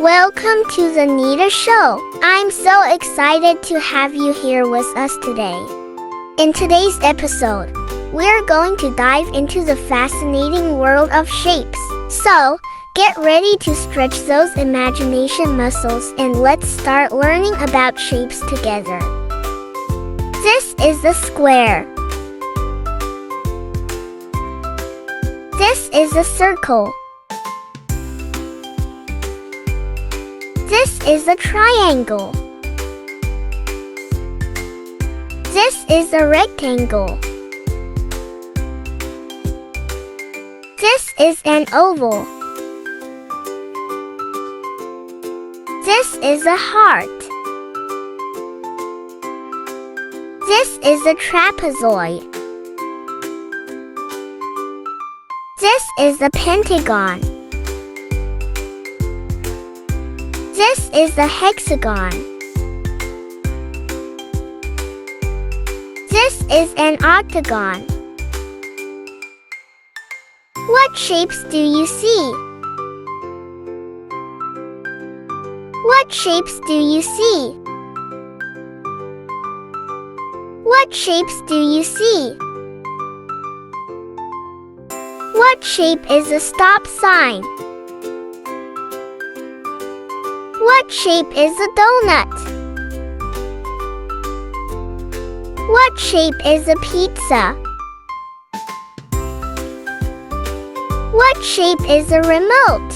Welcome to the Nita Show. I'm so excited to have you here with us today. In today's episode, we're going to dive into the fascinating world of shapes. So, get ready to stretch those imagination muscles and let's start learning about shapes together. This is a square. This is a circle. This is a triangle. This is a rectangle. This is an oval. This is a heart. This is a trapezoid. This is a pentagon. This is a hexagon. This is an octagon. What shapes do you see? What shapes do you see? What shapes do you see? What shape is a stop sign? What shape is a donut? What shape is a pizza? What shape is a remote?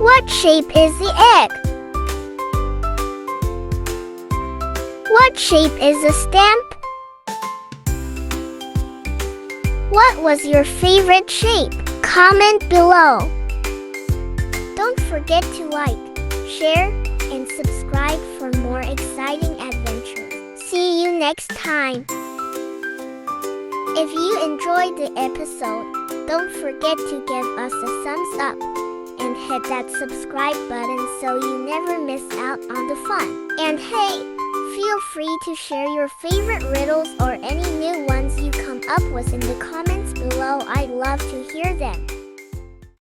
What shape is the egg? What shape is a stamp? What was your favorite shape? Comment below. Don't forget to like, share, and subscribe for more exciting adventures. See you next time. If you enjoyed the episode, don't forget to give us a thumbs up and hit that subscribe button so you never miss out on the fun. And hey, feel free to share your favorite riddles or any new ones you come up with in the comments below. I'd love to hear them.